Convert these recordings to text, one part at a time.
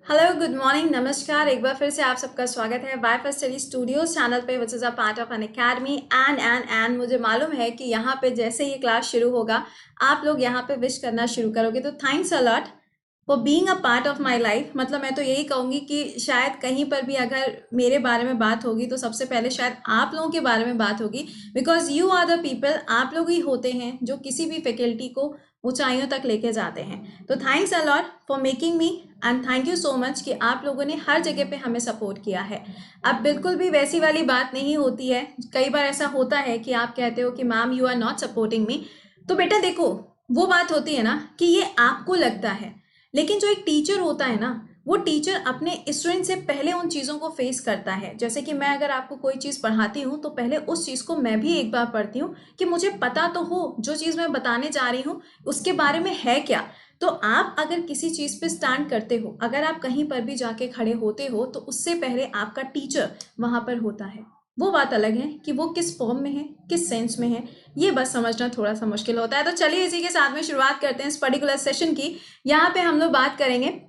Hello good morning नमस्कार। एक बार फिर से आप सबका स्वागत है Y first study studios channel पे which is a part of Unacademy and मुझे मालूम है कि यहाँ पे जैसे ये क्लास शुरू होगा आप लोग यहाँ पे विश करना शुरू करोगे। तो thanks a lot for being a part of my life. मतलब मैं तो यही कहूँगी कि शायद कहीं पर भी अगर मेरे बारे में बात होगी तो सबसे पहले शायद आप लोगों के बारे में बात होगी, because you are the people. आप लोग ही होते हैं जो किसी भी फैकल्टी को ऊंचाइयों तक लेके जाते हैं। तो thanks a lot for making me and thank you so much कि आप लोगों ने हर जगह पे हमें सपोर्ट किया है। अब बिल्कुल भी वैसी वाली बात नहीं होती है। कई बार ऐसा होता है कि आप कहते हो कि ma'am you are not supporting me. तो बेटा देखो, वो बात होती है ना कि ये आपको लगता है, लेकिन जो एक टीचर होता है ना, वो टीचर अपने स्टूडेंट से पहले उन चीज़ों को फेस करता है। जैसे कि मैं अगर आपको कोई चीज़ पढ़ाती हूँ तो पहले उस चीज़ को मैं भी एक बार पढ़ती हूँ कि मुझे पता तो हो जो चीज़ मैं बताने जा रही हूँ उसके बारे में है क्या। तो आप अगर किसी चीज़ पे स्टैंड करते हो, अगर आप कहीं पर भी जाके खड़े होते हो, तो उससे पहले आपका टीचर वहाँ पर होता है। वो बात अलग है कि वो किस फॉर्म में है, किस सेंस में है, ये बस समझना थोड़ा सा मुश्किल होता है। तो चलिए इसी के साथ में शुरुआत करते हैं इस पर्टिकुलर सेशन की। यहाँ पे हम लोग बात करेंगे,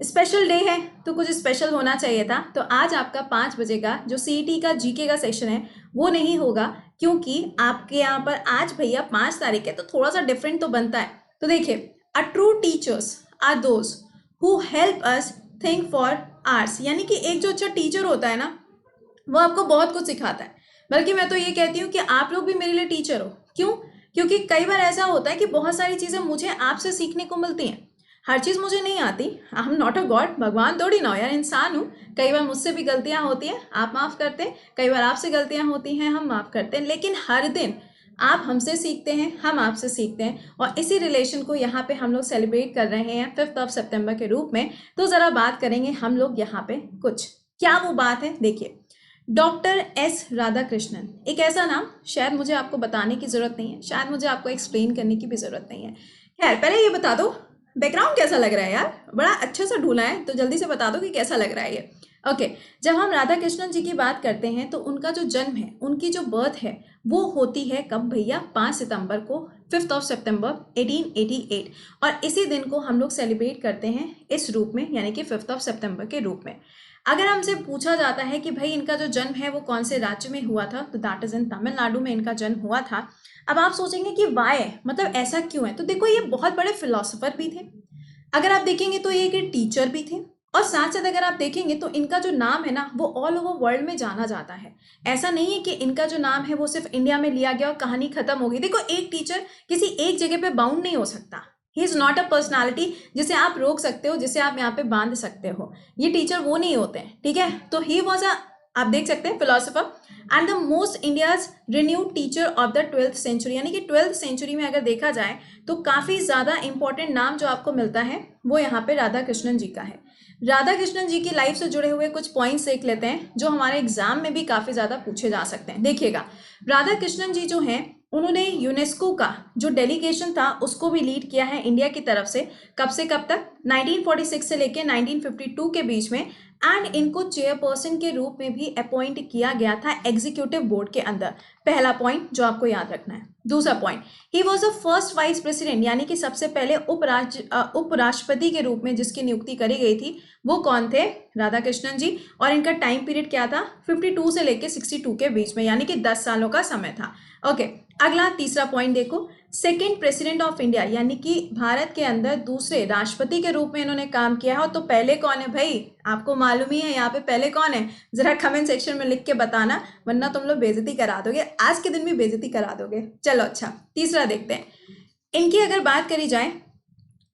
स्पेशल डे है तो कुछ स्पेशल होना चाहिए था। तो आज आपका 5 बजे का जो सीईटी का जीके का सेशन है वो नहीं होगा, क्योंकि आपके यहाँ पर आज भैया 5 तारीख है, तो थोड़ा सा डिफरेंट तो बनता है। तो देखिए, a true teachers are those who help us think for arts. यानी कि एक जो अच्छा टीचर होता है ना, वो आपको बहुत कुछ सिखाता है। बल्कि मैं तो ये कहती हूँ कि आप लोग भी मेरे लिए टीचर हो। क्यों? क्योंकि कई बार ऐसा होता है कि बहुत सारी चीज़ें मुझे आपसे सीखने को मिलती हैं। हर चीज़ मुझे नहीं आती। I am not a God, भगवान थोड़ी ना हो यार, इंसान हूँ। कई बार मुझसे भी गलतियाँ होती हैं, आप माफ़ करते हैं। कई बार आपसे गलतियाँ होती हैं, हम माफ़ करते हैं। लेकिन हर दिन आप हमसे सीखते हैं, हम आपसे सीखते हैं, और इसी रिलेशन को यहाँ पे हम लोग सेलिब्रेट कर रहे हैं 5 सितंबर के रूप में। तो ज़रा बात करेंगे हम लोग यहाँ पे कुछ। क्या वो बात है? देखिए, डॉक्टर एस राधाकृष्णन एक ऐसा नाम शायद मुझे आपको बताने की ज़रूरत नहीं है, शायद मुझे आपको एक्सप्लेन करने की भी ज़रूरत नहीं है। खैर, पहले ये बता दो बैकग्राउंड कैसा लग रहा है यार, बड़ा अच्छा सा ढूंढा है, तो जल्दी से बता दो कि कैसा लग रहा है ये। ओके, जब हम राधा कृष्णन जी की बात करते हैं तो उनका जो जन्म है, उनकी जो बर्थ है, वो होती है कब भैया? 5 सितंबर को, 5 सितंबर 1888। और इसी दिन को हम लोग सेलिब्रेट करते हैं इस रूप में, यानी कि 5 सितंबर के रूप में। अगर हमसे पूछा जाता है कि भाई इनका जो जन्म है वो कौन से राज्य में हुआ था, तो दैट इज इन तमिलनाडु में इनका जन्म हुआ था। अब आप सोचेंगे कि वाई, मतलब ऐसा क्यों है? तो देखो, ये बहुत बड़े फिलोसोफर भी थे। अगर आप देखेंगे तो ये एक टीचर भी थे, और साथ साथ अगर आप देखेंगे तो इनका जो नाम है ना, वो ऑल ओवर वर्ल्ड में जाना जाता है। ऐसा नहीं है कि इनका जो नाम है वो सिर्फ इंडिया में लिया गया और कहानी खत्म हो गई। देखो, एक टीचर किसी एक जगह पे बाउंड नहीं हो सकता। He is not a personality जिसे आप रोक सकते हो, जिसे आप यहाँ पे बांध सकते हो। ये टीचर वो नहीं होते हैं, ठीक है? तो ही वॉज अ, आप देख सकते हैं, philosopher and the most India's renowned teacher of the 12th century. यानी कि 12th सेंचुरी में अगर देखा जाए तो काफ़ी ज़्यादा इंपॉर्टेंट नाम जो आपको मिलता है वो यहाँ पे राधा कृष्णन जी का है। राधा कृष्णन जी की लाइफ से जुड़े हुए कुछ पॉइंट्स देख लेते हैं जो हमारे एग्जाम में भी काफ़ी ज़्यादा पूछे जा सकते हैं। देखिएगा, राधा कृष्णन जी जो हैं, उन्होंने यूनेस्को का जो डेलीगेशन था उसको भी लीड किया है इंडिया की तरफ से। कब से कब तक? 1946 से लेकर 1952 के बीच में। एंड इनको चेयरपर्सन के रूप में भी अपॉइंट किया गया था एग्जीक्यूटिव बोर्ड के अंदर। पहला पॉइंट जो आपको याद रखना है। दूसरा point, he was the first vice president, यानी कि सबसे पहले उपराष्ट्रपति के रूप में जिसकी नियुक्ति करी गई थी वो कौन थे? राधा कृष्णन जी। और इनका टाइम पीरियड क्या था? 52 से लेकर 62 के बीच में, यानी कि 10 सालों का समय था। ओके, अगला तीसरा पॉइंट देखो, सेकेंड प्रेसिडेंट ऑफ इंडिया, यानी कि भारत के अंदर दूसरे राष्ट्रपति के रूप में इन्होंने काम किया है। और तो पहले कौन है भाई? आपको मालूम ही है यहाँ पे पहले कौन है? जरा कमेंट सेक्शन में लिख के बताना, वरना तुम लोग बेइज्जती करा दोगे, आज के दिन भी बेइज्जती करा दोगे। चलो अच्छा, तीसरा देखते हैं। इनकी अगर बात करी जाए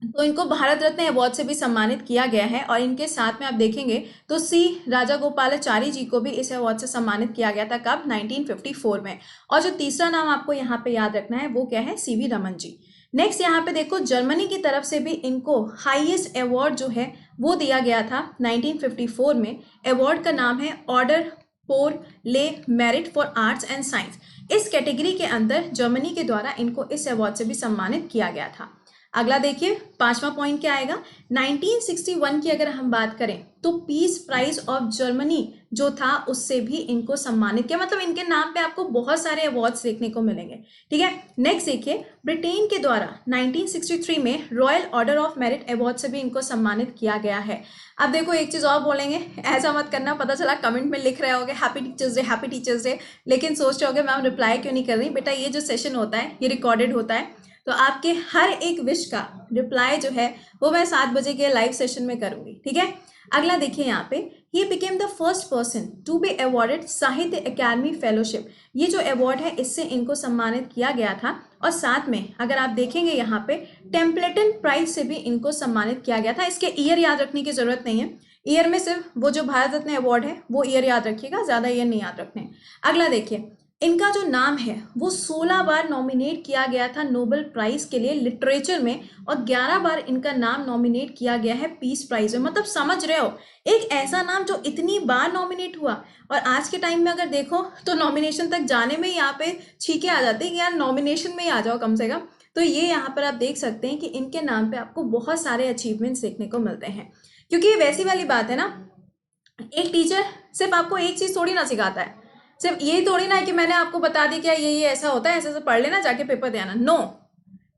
तो इनको भारत रत्न अवार्ड से भी सम्मानित किया गया है। और इनके साथ में आप देखेंगे तो सी राजागोपालाचारी जी को भी इस अवार्ड से सम्मानित किया गया था। कब? 1954 में। और जो तीसरा नाम आपको यहाँ पे याद रखना है वो क्या है? सीवी रमन जी। नेक्स्ट यहाँ पे देखो, जर्मनी की तरफ से भी इनको हाईएस्ट अवार्ड जो है वो दिया गया था 1954 में। अवार्ड का नाम है ऑर्डर फॉर ले merit for arts and science. इस कैटेगरी के अंदर जर्मनी के द्वारा इनको इस अवार्ड से भी सम्मानित किया गया था। अगला देखिए, पांचवा पॉइंट क्या आएगा, 1961 की अगर हम बात करें तो पीस प्राइज ऑफ जर्मनी जो था उससे भी इनको सम्मानित किया, मतलब इनके नाम पे आपको बहुत सारे अवार्ड्स देखने को मिलेंगे। ठीक है, नेक्स्ट देखिए, ब्रिटेन के द्वारा 1963 में royal order of merit award से भी इनको सम्मानित किया गया है। अब देखो एक चीज और बोलेंगे, ऐसा मत करना, पता चला कमेंट में लिख रहे होगे happy teachers day happy teachers day, लेकिन सोच रहे होगे मैम रिप्लाई क्यों नहीं कर रही। बेटा ये जो सेशन होता है ये रिकॉर्डेड होता है, तो आपके हर एक विश का रिप्लाई जो है वो मैं 7 बजे के लाइव सेशन में करूंगी। ठीक है, अगला देखिए यहाँ पे, he became the first person to be awarded Sahitya Akademi fellowship. ये जो अवार्ड है इससे इनको सम्मानित किया गया था, और साथ में अगर आप देखेंगे यहाँ पे टेम्पलेटन प्राइज से भी इनको सम्मानित किया गया था। इसके ईयर याद रखने की जरूरत नहीं है, ईयर में सिर्फ वो जो भारत रत्न अवार्ड है वो ईयर याद रखिएगा, ज्यादा ईयर नहीं याद रखने। अगला देखिए, इनका जो नाम है वो 16 बार नॉमिनेट किया गया था नोबेल प्राइज के लिए लिटरेचर में, और 11 बार इनका नाम नॉमिनेट किया गया है पीस प्राइज में। मतलब समझ रहे हो, एक ऐसा नाम जो इतनी बार नॉमिनेट हुआ, और आज के टाइम में अगर देखो तो नॉमिनेशन तक जाने में यहाँ पे छींके आ जाते हैं कि यार नॉमिनेशन में ही आ जाओ कम से कम। तो ये यहाँ पर आप देख सकते हैं कि इनके नाम पे आपको बहुत सारे अचीवमेंट्स देखने को मिलते हैं, क्योंकि ये वैसी वाली बात है ना, एक टीचर सिर्फ आपको एक चीज थोड़ी ना सिखाता है, सिर्फ यही थोड़ी ना है कि मैंने आपको बता दी कि ये ऐसा होता है, ऐसे ऐसे पढ़ लेना जाके पेपर देना। No,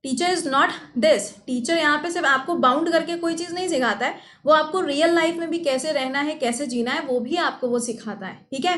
teacher is not this. Teacher यहाँ पे सिर्फ आपको बाउंड करके कोई चीज नहीं सिखाता है, वो आपको रियल लाइफ में भी कैसे रहना है, कैसे जीना है, वो भी आपको वो सिखाता है। ठीक है,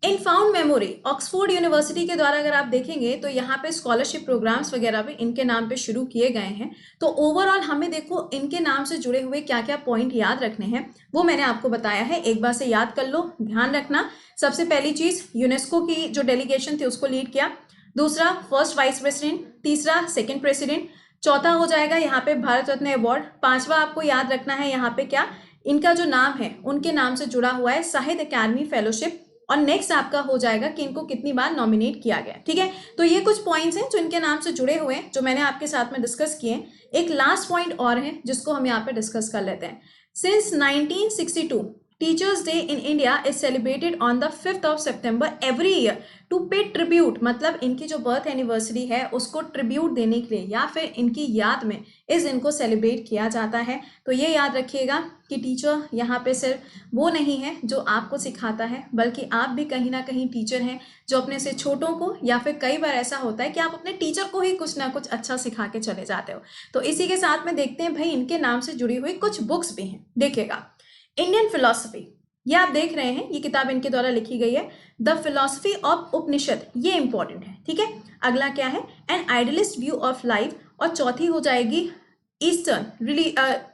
इन फाउंड मेमोरी ऑक्सफोर्ड यूनिवर्सिटी के द्वारा अगर आप देखेंगे तो यहाँ पे स्कॉलरशिप प्रोग्राम्स वगैरह भी इनके नाम पे शुरू किए गए हैं। तो ओवरऑल हमें देखो इनके नाम से जुड़े हुए क्या क्या पॉइंट याद रखने हैं वो मैंने आपको बताया है, एक बार से याद कर लो, ध्यान रखना। सबसे पहली चीज, यूनेस्को की जो डेलीगेशन थी उसको लीड किया, दूसरा फर्स्ट वाइस प्रेसिडेंट, तीसरा सेकेंड प्रेसिडेंट, चौथा हो जाएगा यहाँ पे भारत रत्न अवार्ड, पांचवा आपको याद रखना है यहाँ पे क्या, इनका जो नाम है उनके नाम से जुड़ा हुआ है साहित्य अकादमी फेलोशिप, और नेक्स्ट आपका हो जाएगा कि इनको कितनी बार नॉमिनेट किया गया। ठीक है, तो ये कुछ पॉइंट्स हैं जो इनके नाम से जुड़े हुए हैं, जो मैंने आपके साथ में डिस्कस किए। एक लास्ट पॉइंट और है जिसको हम यहाँ पे डिस्कस कर लेते हैं। Since 1962 teachers day in India is celebrated on the 5th of September every year to pay tribute, मतलब इनकी जो बर्थ एनिवर्सरी है उसको ट्रिब्यूट देने के लिए या फिर इनकी याद में इस दिन को सेलिब्रेट किया जाता है। तो ये याद रखिएगा कि टीचर यहाँ पे सिर्फ वो नहीं है जो आपको सिखाता है, बल्कि आप भी कहीं ना कहीं टीचर हैं जो अपने से छोटों को, या फिर कई बार ऐसा होता है कि आप अपने टीचर को ही कुछ ना कुछ अच्छा सिखा के चले जाते हो। तो इसी के साथ में देखते हैं भाई इनके नाम से जुड़ी हुई कुछ बुक्स भी हैं। देखिएगा, इंडियन फिलॉसफी, ये आप देख रहे हैं, ये किताब इनके द्वारा लिखी गई है, द फिलॉसफी ऑफ उपनिषद, ये इंपॉर्टेंट है। ठीक है, अगला क्या है, an idealist view of life, और चौथी हो जाएगी eastern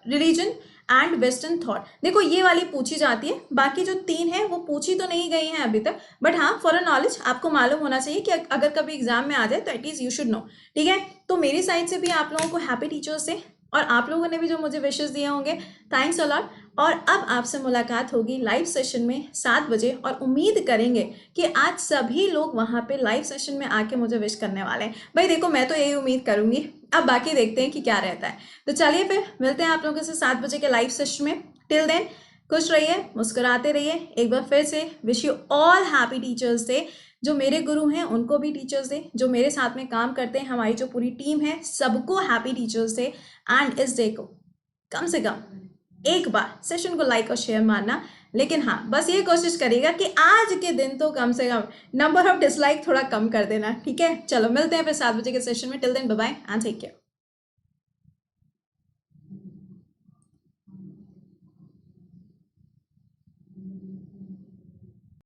religion and western thought. देखो ये वाली पूछी जाती है, बाकी जो 3 है वो पूछी तो नहीं गई हैं अभी तक, बट हाँ फॉर नॉलेज आपको मालूम होना चाहिए कि अगर कभी एग्जाम में आ जाए तो एटलीस्ट यू शुड नो। ठीक है, तो मेरी साइड से भी आप लोगों को हैप्पी टीचर्स डे, और आप लोगों ने भी जो मुझे विशेष दिए होंगे, थैंक्स अ लॉट। और अब आपसे मुलाकात होगी लाइव सेशन में 7 बजे, और उम्मीद करेंगे कि आज सभी लोग वहाँ पे लाइव सेशन में आके मुझे विश करने वाले हैं। भाई देखो मैं तो यही उम्मीद करूंगी, अब बाकी देखते हैं कि क्या रहता है। तो चलिए फिर मिलते हैं आप लोगों से 7 बजे के लाइव सेशन में। टिल देन खुश रहिए, मुस्कुराते रहिए। एक बार फिर से wish you all happy teachers day. जो मेरे गुरु हैं उनको भी टीचर्स डे, जो मेरे साथ में काम करते हैं हमारी जो पूरी टीम है सबको हैप्पी टीचर्स डे। एंड इस डे को कम से कम एक बार सेशन को लाइक और शेयर मारना, लेकिन हाँ बस ये कोशिश करिएगा कि आज के दिन तो कम से कम नंबर ऑफ डिसलाइक थोड़ा कम कर देना। ठीक है, चलो मिलते हैं फिर 7 बजे के सेशन में। Till then bye bye and take care.